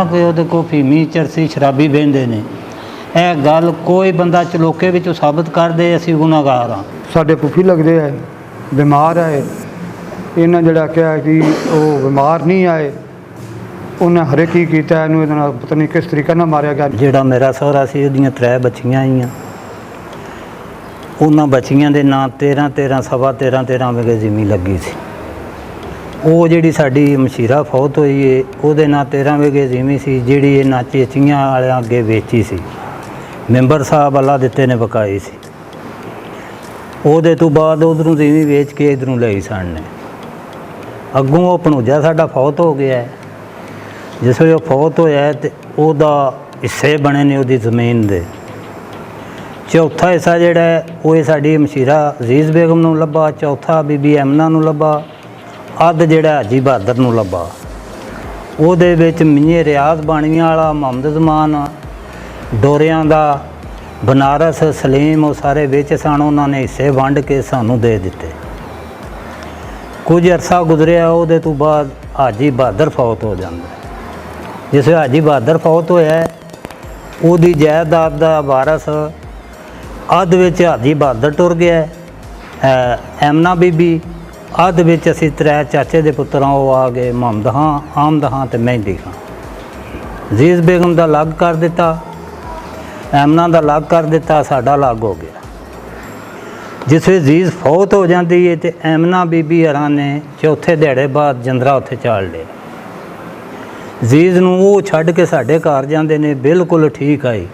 कि उहदे कोल फीमी चरसी शराबी बहिंदे ने। यह गल कोई बंदा चलोके विचों साबित कर दे असीं गुनाहगार हाँ। साडे फुफी लगदे है, बीमार है, इन्हें जिहड़ा कहा कि वो बीमार नहीं आए, उन्हें हरे की कीता इहनूं इहदे नाल पता नहीं किस तरीके नाल मारिया गया। जिहड़ा मेरा सहुरा सी उहदियां 3 बच्चियां आईयां, उन्हां बच्चियां दे नाम 13 सवा 13 विगे ज़मीन लगी सी। वो जिहड़ी साडी मशीरा फौत होई है उहदे नां 13 विगे ज़मीन सी, जिहड़ी इन्हां चेचियां वालियां अगे वेची सी। मैंबर साहब अल्लाह दित्ते ने बकाई सी। ਉਹਦੇ ਤੋਂ ਬਾਅਦ ਉਧਰੋਂ ਜ਼ਮੀਨ ਵੇਚ ਕੇ ਇੱਧਰੋਂ ਲਈ ਸਾਨੇ। ਅੱਗੋਂ ਉਹ ਭਣੋਜਾ ਸਾਡਾ ਫੌਤ ਹੋ ਗਿਆ। ਜਿਸ ਵੇਲੇ ਉਹ ਫੌਤ ਹੋਇਆ ਤੇ ਉਹਦਾ ਹਿੱਸੇ ਬਣੇ ਨੇ ਉਹਦੀ ਜ਼ਮੀਨ ਦੇ। ਚੌਥਾ ਹਿੱਸਾ ਜਿਹੜਾ ਉਹ ਸਾਡੀ ਮਸ਼ੀਰਾ ਅਜ਼ੀਜ਼ ਬੇਗਮ ਨੂੰ ਲੱਭਾ, ਚੌਥਾ ਬੀਬੀ ਐਮਨਾ ਨੂੰ ਲੱਭਾ, ਅੱਧ ਜਿਹੜਾ ਹਾਜੀ ਬਹਾਦਰ ਨੂੰ ਲੱਭਾ। ਉਹਦੇ ਵਿੱਚ ਮੀਆਂ ਰਿਆਜ਼ ਬਾਣੀਆਂ ਵਾਲਾ, ਮੁਹੰਮਦ ਜ਼ਮਾਨ, ਡੋਰਿਆਂ ਦਾ, बनारस, सलीम, वो सारे विच सन। उन्होंने हिस्से वंड के सानू दे दिते। कुछ अरसा गुजरिया, उहदे तो बाद हाजी बहादर फौत हो जाता। जिस हाजी बहादर फौत होया उहदी जायदाद दा वारस अध विच हाजी बहादर टुर गया, एमना बीबी अध विच असीं 3 चाचे दे पुत्तर वो आ गए, मुहम्मद खां, आमद खां ते मेहंदी खां। अजीज़ बेगम दा अलग कर दिता, एमना का अलग कर दिता, साडा अलग हो गया। जिस वे अजीज़ फौत हो जाती है तो एमना बीबी हरां ने चौथे दिहाड़े बाद जंदरा उत्थे चाल लिया। अजीज़ नूं वो छड्ड के साडे घर जांदे ने, बिल्कुल ठीक आई।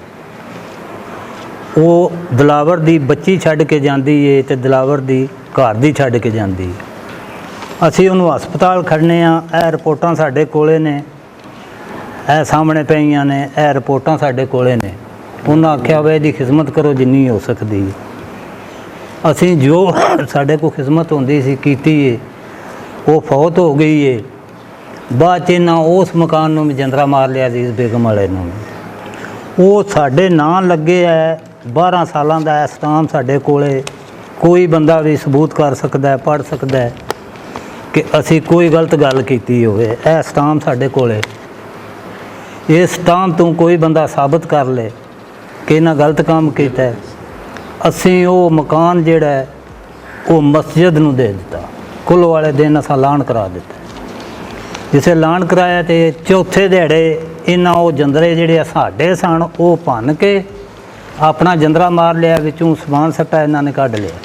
वो दिलावर दी बच्ची छड्ड के जांदी है ते दिलावर दी घर दी छड्ड के जांदी है। असीं उहनूं हस्पताल खड़ने आ। यह रिपोर्टां साडे कोले ने, यह सामने पईयां ने, यह रिपोर्टां साडे कोले ने। उन्हें आख्या वा इसकी खिदमत करो जिन्नी हो सकती। असी जो साढ़े को खिदमत होंदी सी कीती है। वो फौत हो गई है। बाद च इन्हां उस मकान नूं भी जंदरा मार लिया अजीज़ बेगम वाले नूं। वो साढ़े नां लगे है 12 सालां दा स्टाम साढ़े कोले। कोई बंदा भी सबूत कर सकता है, पढ़ सकता है कि असी कोई गलत गल कीती होवे। यह स्टाम साढ़े कोले। इस स्टाम तो कोई बंदा साबित कर ले कि इन्हें गलत काम किया। असी वो मकान जिहड़ा है वो मस्जिद नूं दे दिता। कुल वाले दिन असां ऐलान करा दिता। जिसे ऐलान कराया तो चौथे दिहाड़े इन्हां वो जंदरे जिहड़े साडे सन वो भन के अपना जंदरा मार लिया, विचों समान सट्टा इन्हां ने कढ लिया।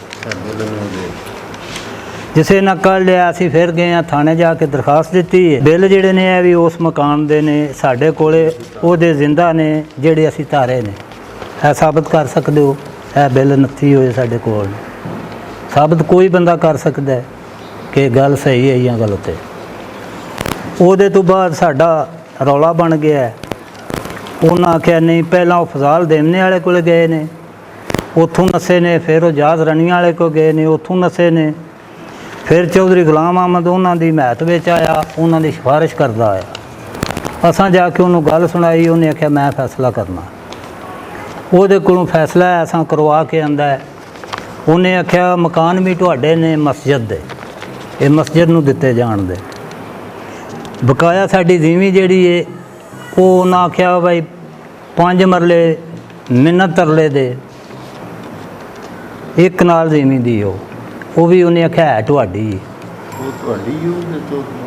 जिसे इन्हां कढ लिया असीं फिर गए हैं थाने जाके दरखास्त दी है। बिल जिहड़े ने भी उस मकान दे ने, साडे कोले ओहदे जिंदा ने जिहड़े असीं तारे ने। है साबित कर सकते हो, है बिल नत्थी होए साडे कोल। साबित कोई बंदा कर सकता है कि गल सही है या गलत है। उहदे तो बाद साडा रौला बन गया। उन्हें आख्या नहीं, पहला वो फजाल देमने वाले को गए ने, उत्थों नसे ने, फिर वो जाज रनिया वाले को गए ने, उत्थों नसे ने, फिर चौधरी गुलाम अहमद उन्हों की महत विच आया, उन्हों की सिफारिश करता आया। असां जाके उन्होंने गल सुनाई, उन्हें आख्या मैं फैसला करना। ਉਹਦੇ ਕੋਲੋਂ फैसला असां करवा के आंदा है। उन्हें आख्या मकान भी तुहाडे ने मस्जिद दे, ये मस्जिद नूं दिते जाण दे। बकाया साडी ज़मीन जिहड़ी है वो उन्हें आख्या भाई 5 मरले मिन्नत तरले दे, एक नाल ज़मीन दी वो भी उन्हें आख्या है तुहाडी।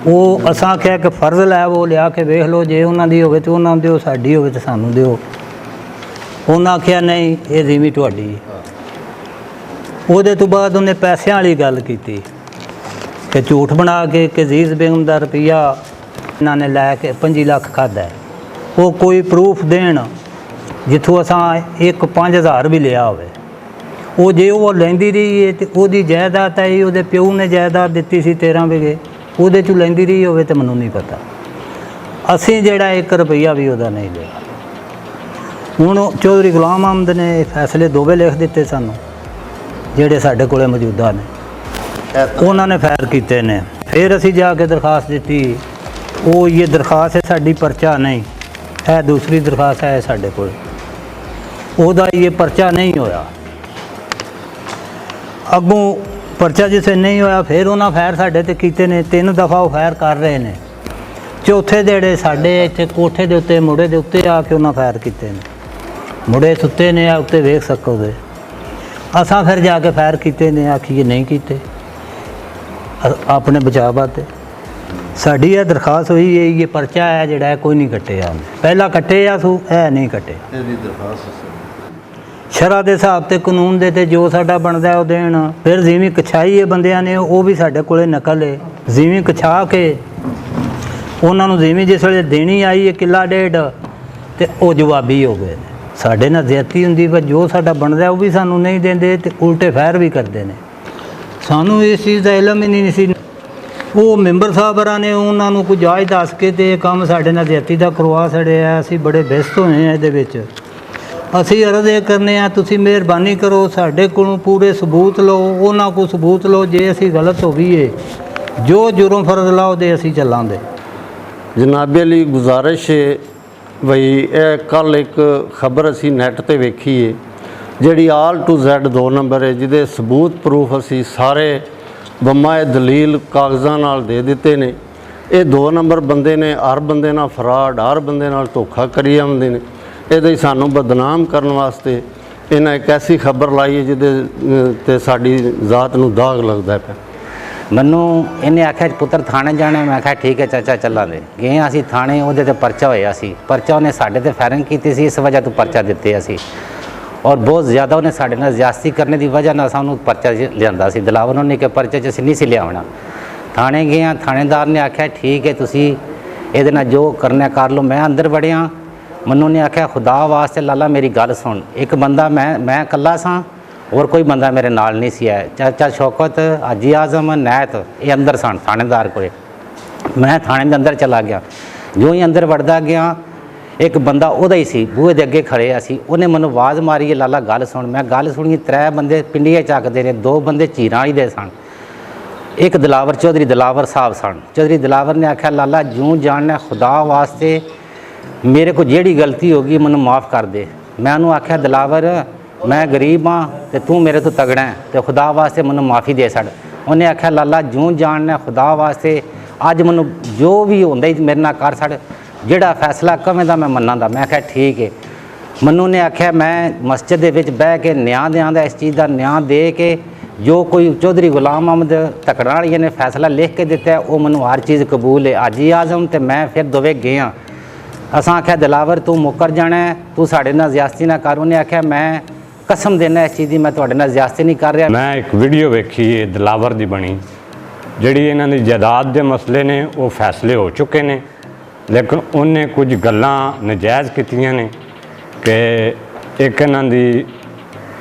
वो असां आख्या कि फर्ज लै वो लिया के वेख लो, जे उन्हां दी होवे तो उन्हां नूं दिओ, साडी होवे तो सानूं दिओ। उन्हें आख्या नहीं ये ज़मीन तुहाडी। उहदे तो बाद उन्हें पैसों वाली गल की कि झूठ बना के कि अजीज़ बेगम का रुपया इन्होंने लैके 25 लाख खादा है। वो कोई प्रूफ देन जिथों असां एक 5000 भी लिया होवे। वो जे वो लैंदी रही है तो वही जायदाद आई, वो प्यो ने जायदाद दी सी 13 विगे, वो चों लैंदी रही होवे तो मैनूं नहीं पता। असीं जिहड़ा 1 रुपया भी वह नहीं लिया। हुण चौधरी गुलाम अहमद ने फैसले 2 लिख दिते सानूं जिहड़े साडे कोले मौजूदा ने, उन्होंने फैर कीते ने। फिर असीं जाके दरखास्त दी। वो ये दरखास्त है साडी परचा नहीं है, दूसरी दरखास्त है साडे कोल, ओहदा ये परचा नहीं होया। अगों परचा जिसे नहीं होया फिर उन्होंने फैर साडे ते कीते ने। 3 दफ़ा वो फैर कर रहे हैं। चौथे दिहाड़े साडे इत्थे कोठे दे उत्ते मुड़े दे उत्ते आके उन्हां फायर कीते ने। मुड़े सुत्ते ने उत्ते वेख सको दे। असां फिर जाके फायर कीते ने, आखिए नहीं कीते अपने बचाव वास्ते। साडी यह दरखास्त हुई है, ये परचा है जिहड़ा कोई नहीं कट्टिया, पहला कट्टिया सू है नहीं कट्टिया। शरह के हिसाब से कानून दे ते जो साडा बनदा वो देण। फिर जिमी कछाई है बंदियां ने, वो भी साडे कोले नकल है। जिमी कछा के उन्होंने जिमी जिस वे देनी आई है किला डेढ़, तो वो जवाबी हो गए। साडे नाल ज्यादती हुंदी, पर जो साडा बनदा वो भी सानू नहीं देंदे, ते उल्टे फैर भी करते हैं। सानू इस चीज़ का इलम ही नहीं सी। वो मैंबर साहबान ने उन्होंने कोई जाच दस के तो काम साढ़े नाल ज्यादती का करवा छड़िया। असीं बड़े व्यस्त होए हैं इहदे विच। असीं अर्ज़ ये करने आ, तुसीं मेहरबानी करो साढ़े कोलों पूरे सबूत लो, उन्हां कोल सबूत लो। जे असीं गलत हो गई है, जो जुर्म फर्ज लाओ दे असीं चलांगे। जनाबे अली गुजारिश है बई कल एक खबर असी नैट ते वेखी है जिहड़ी आल टू Z 2 नंबर है, जिहदे सबूत प्रूफ असी सारे बम्मा दलील कागज़ां नाल दे दिते ने। ये 2 नंबर बंदे ने, हर बंदे नाल फ्रॉड, हर बंदे नाल धोखा करी आउंदे ने। इहदे सानू बदनाम करने वास्ते इन्हां एक ऐसी खबर लाई है जिहदे ते साडी ज़ात नूं दाग लगदा है। मैनू इन्हें आख्या पुत्र थाने जाने, मैं आख्या ठीक है चाचा चलांगे। गए असीं थाने, उहदे ते परचा होया सी। परचा उन्हें साडे ते फायरिंग की सी, इस वजह तो परचा दिते असी। और बहुत ज़्यादा उन्हें साडे नाल ज्यादती करने की वजह नाल सानू परचा लिआंदा सी। दिलावर उन्हें के परचे च असीं नहीं सी लिआवना। थाने गए, थानेदार ने आख्या ठीक है तुसीं इहदे नाल जो करना कर लो। मैं अंदर वड़िया, मैनू ने आख्या खुदा वास्ते लाला मेरी गल सुन। एक बंदा मैं कल्ला सां, और कोई बंदा मेरे नाल नहीं सी आया। चाचा शौकत, हाजी आजम, नैत ये अंदर सन थानेदार को। मैं थाने के अंदर चला गया। जो ही अंदर वड़दा गया, एक बंदा उहदा ही सी, बूहे दे अगे खड़े सी। उन्हें मैनू आवाज़ मारी है लाला गल सुन। मैं गल सुनी, 3 बंदे पिंडिया चकदे ने, 2 बंदे चीरां वाली दे सन, एक दिलावर चौधरी दिलावर साहब सन। चौधरी दिलावर ने आख्या लाला जूं जानना खुदा वास्ते मेरे को जेड़ी गलती होगी मैनू माफ़ कर दे। मैं उन्होंने आख्या दिलावर मैं गरीब हाँ तो तू मेरे तो तगड़ा है, तो खुदा वास्ते मैनू माफ़ी दे छड़। उन्हें आख्या लाला जूं जानना खुदा वास्ते अज मैनू जो भी होंदा ही मेरे नाल कर छड़, जिहड़ा फैसला कवें दा मैं मन्नां। मैं आख्या ठीक है। मनु ने आख्या मैं मस्जिद दे विच बह के न्याय देंदा, इस चीज़ का न्याय दे के जो कोई चौधरी गुलाम अहमद तकड़ा वाली ने फैसला लिख के दिता है वो मैनू हर चीज़ कबूल है। हाजी आजम तो मैं फिर दोवे गए हाँ। असां आख्या दिलावर तू मुकर जाना है, तू साढ़े नाल ज्यादती ना कर। उन्हें आख्या मैं कसम देना इस चीज़ की मैं तुहाडे नाल ज्यादती नहीं कर रहा। मैं एक वीडियो वेखी है दिलावर दी बनी, जिहड़ी इन्हां दी जायदाद के मसले ने वो फैसले हो चुके ने, लेकिन उन्हें कुछ गल्लां नजायज़ कीतियां ने कि एक इन्हां दी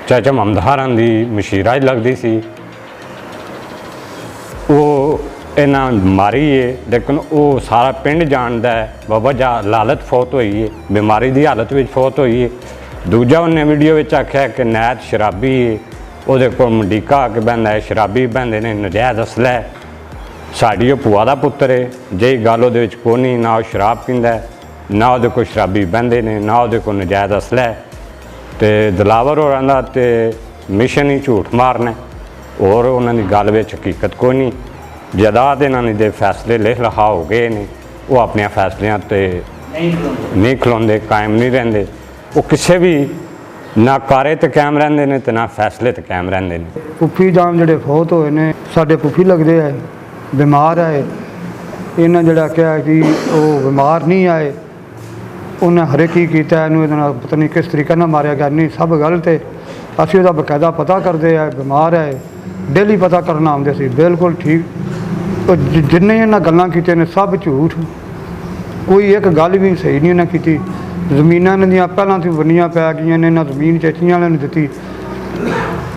चाचा ममदारां दी मशीरा लगदी सी, वो इन्हां मारी है, लेकिन वो सारा पिंड जानदा है बाबा जा लालत फौत हुई है, बीमारी की हालत में फौत हुई है। दूजा उन्हें वीडियो में आख्या कि नैत शराबी है, वो को मंडीका आके बहंदा है, शराबी बहंदे ने, नजायज़ असला है, साड़ी भूआ का पुत्तर है, जे गल वो कोई नहीं, ना वो शराब पींदा है, ना वो को शराबी बहंदे ने, ना वो को नजायज़ असला है। तो दिलावर होरां दा ते मिशन ही झूठ मारना और उन्होंने गल में हकीकत कोई नहीं। जायदाद इन्होंने दे फैसले लिख लिखा हो गए ने, वो अपने फैसलों ते नहीं खलोंदे, कायम नहीं रहिंदे। वो किसी भी ना कारे ते कायम रहिंदे ने ते ना फैसले ते कायम रहिंदे ने। पुफी जाम जिहड़े फौत होए ने साडे पुफी लगदे है, बीमार है। इन्हां जिहड़ा कहा कि वो बीमार नहीं आए, उन्हें हर एक ही किया इनू पता नहीं किस तरीके नाल मारिया गया। नहीं सब गलत है। असीं उहदा बकायदा पता करते हैं, बीमार है, डेली पता करना आउंदे सी, बिल्कुल ठीक। तो जिन्ने इन्हां गल्लां कीतियां ने सब झूठ, कोई एक गल भी सही नहीं इन्हें की। जमीनां इन्हां दियां पहलां तो बनियां पै गईयां ने, इन्हां जमीन चेचियां वालियां ने दित्ती,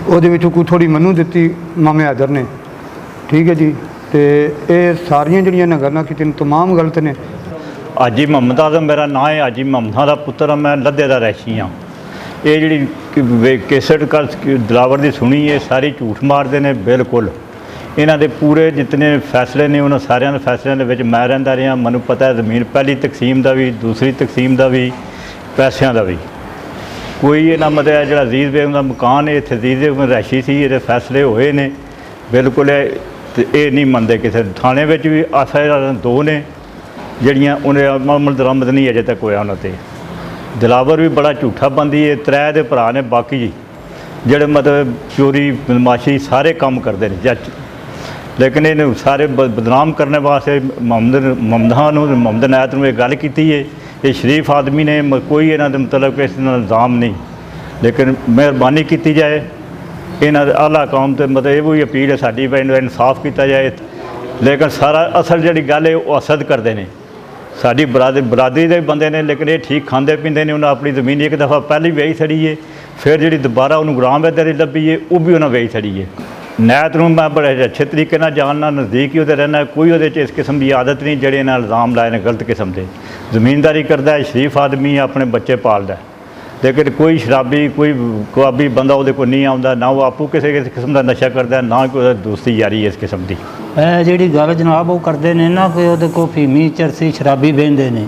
उहदे विचों कोई थोड़ी मनु दित्ती मामे हैदर ने, ठीक है जी। तो ये सारियां जिहड़ियां इन्हां गल्लां कीतियां तमाम गलत ने। हाजी मोहम्मद आजम मेरा नाम है, हाजी मोहम्मद का पुत्र हाँ, मैं लद्दे का रैशी हाँ। ये जी केसट कर दिलावर की सुनी है सारी झूठ मारते हैं बिल्कुल। इन्हों के पूरे जितने फैसले ने उन्होंने सारे फैसलों के मैं रहा रहा, मैं पता है जमीन पहली तकसीम का भी, दूसरी तकसीम का भी, पैसों का भी। कोई इन्ना मतलब जो अजीज बेगम का मकान है इतने अजीज बेगम रैशी से ये फैसले होए ने बिल्कुल। ये नहीं मनते किसी थाने में भी एफआईआर 2 ने, ਜਿਹੜੀਆਂ ਉਹਨੇ ਅਮਲ ਦਰਾਮਦ ਨਹੀਂ ਅਜੇ ਤੱਕ ਹੋਇਆ ਉਹਨਾਂ 'ਤੇ। ਦਿਲਾਵਰ ਵੀ ਬੜਾ ਝੂਠਾ ਬੰਦੀ ਹੈ। 3 ਦੇ ਭਰਾ ਨੇ, ਬਾਕੀ ਜਿਹੜੇ ਮਤਲਬ ਚੋਰੀ ਬਦਮਾਸ਼ੀ ਸਾਰੇ ਕੰਮ ਕਰਦੇ ਨੇ ਲੇਕਿਨ ਇਹਨੂੰ ਸਾਰੇ ਬਦਨਾਮ ਕਰਨ ਵਾਸਤੇ ਮੁਹੰਮਦ ਨਾਇਤ ਨੂੰ ਇਹ ਗੱਲ ਕੀਤੀ ਹੈ। ਇਹ ਸ਼ਰੀਫ ਆਦਮੀ ਨੇ, ਕੋਈ ਇਹਨਾਂ ਦੇ ਮਤਲਬ ਕਿ ਇਸ ਨਾਲ ਇਲਜ਼ਾਮ ਨਹੀਂ, ਲੇਕਿਨ ਮਿਹਰਬਾਨੀ ਕੀਤੀ ਜਾਏ ਇਹਨਾਂ ਦੇ ਆਲਾ ਕੌਮ 'ਤੇ। ਮਤਲਬ ਇਹ ਵੀ ਅਪੀਲ ਹੈ ਸਾਡੀ ਵੀ ਇਹਨੂੰ ਇਨਸਾਫ ਕੀਤਾ ਜਾਏ। ਲੇਕਿਨ ਸਾਰਾ ਅਸਲ ਜਿਹੜੀ ਗੱਲ ਹੈ ਉਹ ਹਸਦ ਕਰਦੇ ਨੇ, ਸਾਡੀ ਬਰਾਦਰੀ ਦੇ ਬੰਦੇ ਨੇ, ਲੇਕਿਨ ਇਹ ਠੀਕ ਖਾਂਦੇ ਪੀਂਦੇ ਨੇ। ਉਹਨਾਂ ਆਪਣੀ ਜ਼ਮੀਨ ਇੱਕ ਦਫਾ ਪਹਿਲੀ ਵੇਚ ਛੜੀ ਹੈ, ਫਿਰ ਜਿਹੜੀ ਦੁਬਾਰਾ ਉਹਨੂੰ ਗੁਲਾਮ ਇੱਧਰ ਲੱਭੀ ਹੈ ਉਹ ਵੀ ਉਹਨਾਂ ਵੇਚ ਛੜੀ ਹੈ। ਨਾਇਤ ਨੂੰ ਮੈਂ ਬੜੇ ਅੱਛੇ ਤਰੀਕੇ ਨਾਲ ਜਾਣਨਾ, ਨਜ਼ਦੀਕ ਹੀ ਉਹਦੇ ਰਹਿਣਾ, ਕੋਈ ਉਹਦੇ 'ਚ ਇਸ ਕਿਸਮ ਦੀ ਆਦਤ ਨਹੀਂ ਜਿਹੜੇ ਨਾਲ ਇਲਜ਼ਾਮ ਲਾਏ ਨੇ ਗਲਤ ਕਿਸਮ ਦੇ। ਜ਼ਮੀਨਦਾਰੀ ਕਰਦਾ ਹੈ, ਸ਼ਰੀਫ ਆਦਮੀ, ਆਪਣੇ ਬੱਚੇ ਪਾਲਦਾ, ਲੇਕਿਨ ਕੋਈ ਸ਼ਰਾਬੀ ਕੋਈ ਕੁਆਬੀ ਬੰਦਾ ਉਹਦੇ ਕੋਲ ਨਹੀਂ ਆਉਂਦਾ, ਨਾ ਉਹ ਆਪੂ ਕਿਸੇ ਕਿਸਮ ਦਾ ਨਸ਼ਾ ਕਰਦਾ, ਨਾ ਕੋਈ ਉਹਦਾ ਦੋਸਤੀ ਯਾਰੀ ਇਸ ਕਿਸਮ ਦੀ। ਇਹ ਜਿਹੜੀ ਗੱਲ ਜਨਾਬ ਉਹ ਕਰਦੇ ਨੇ ਨਾ ਕਿ ਉਹਦੇ ਕੋਲ ਫੀਮੀ ਚਰਸੀ ਸ਼ਰਾਬੀ ਬਹਿੰਦੇ ਨੇ,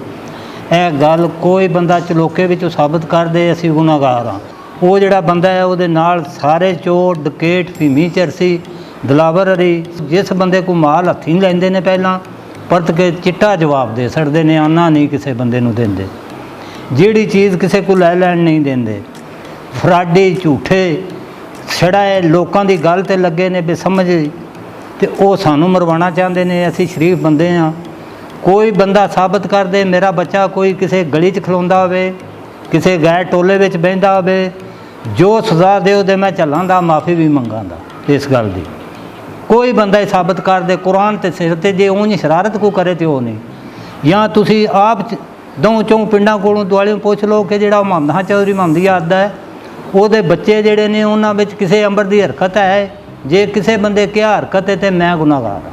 ਇਹ ਗੱਲ ਕੋਈ ਬੰਦਾ ਚਲੋਕੇ ਵਿੱਚੋਂ ਸਾਬਤ ਕਰ ਦੇ ਅਸੀਂ ਗੁਨਾਹਗਾਰ ਹਾਂ। ਉਹ ਜਿਹੜਾ ਬੰਦਾ ਹੈ ਉਹਦੇ ਨਾਲ ਸਾਰੇ ਚੋਰ ਡਕੇਟ ਫੀਮੀ ਚਰਸੀ ਦਲਾਵਰ ਅਰੀ ਜਿਸ ਬੰਦੇ ਕੋਲ ਮਾਲ ਹੱਥੀਂ ਨਹੀਂ ਲੈਂਦੇ ਨੇ ਪਹਿਲਾਂ ਪਰਤ ਕੇ ਚਿੱਟਾ ਜਵਾਬ ਦੇ ਛੱਡਦੇ ਨੇ, ਆਨਾ ਨਹੀਂ ਕਿਸੇ ਬੰਦੇ ਨੂੰ ਦਿੰਦੇ, ਜਿਹੜੀ ਚੀਜ਼ ਕਿਸੇ ਕੋਲ ਲੈ ਲੈਣ ਨਹੀਂ ਦਿੰਦੇ। ਫਰਾਡੀ ਝੂਠੇ ਛੜਾਏ ਲੋਕਾਂ ਦੀ ਗੱਲ 'ਤੇ ਲੱਗੇ ਨੇ ਬੇਸਮਝ, ਤੇ ਉਹ ਸਾਨੂੰ ਮਰਵਾਉਣਾ ਚਾਹੁੰਦੇ ਨੇ। ਅਸੀਂ ਸ਼ਰੀਫ ਬੰਦੇ ਹਾਂ, ਕੋਈ ਬੰਦਾ ਸਾਬਤ ਕਰ ਦੇ ਮੇਰਾ ਬੱਚਾ ਕੋਈ ਕਿਸੇ ਗਲੀ 'ਚ ਖਲੋਂਦਾ ਹੋਵੇ, ਕਿਸੇ ਗੈਰ ਟੋਲੇ ਵਿੱਚ ਬਹਿੰਦਾ ਹੋਵੇ, ਜੋ ਸਜ਼ਾ ਦਿਓ ਤੇ ਮੈਂ ਚੱਲਾਂਗਾ, ਮਾਫੀ ਵੀ ਮੰਗਾਂਗਾ ਇਸ ਗੱਲ ਦੀ। ਕੋਈ ਬੰਦਾ ਇਹ ਸਾਬਤ ਕਰ ਦੇ ਕੁਰਾਨ ਤੇ ਸਿਰ 'ਤੇ, ਜੇ ਉਂਝ ਸ਼ਰਾਰਤ ਕੋ ਕਰੇ ਤੇ ਉਹ ਨਹੀਂ। ਜਾਂ ਤੁਸੀਂ ਆਪ ਦੋ ਚੋਂ ਪਿੰਡਾਂ ਕੋਲੋਂ ਦੁਆਲਿਓਂ ਪੁੱਛ ਲਓ ਕਿ ਜਿਹੜਾ ਮੁਹੰਮਦ ਚੌਧਰੀ ਮੁਹੰਮਦੀਆਦ ਹੈ ਉਹਦੇ ਬੱਚੇ ਜਿਹੜੇ ਨੇ ਉਹਨਾਂ ਵਿੱਚ ਕਿਸੇ ਅੰਬਰ ਦੀ ਹਰਕਤ ਹੈ, ਜੇ ਕਿਸੇ ਬੰਦੇ ਕਿਹਾ ਹਰਕਤ ਹੈ ਤੇ ਮੈਂ ਗੁਨਾਹਗਾਰ ਹਾਂ।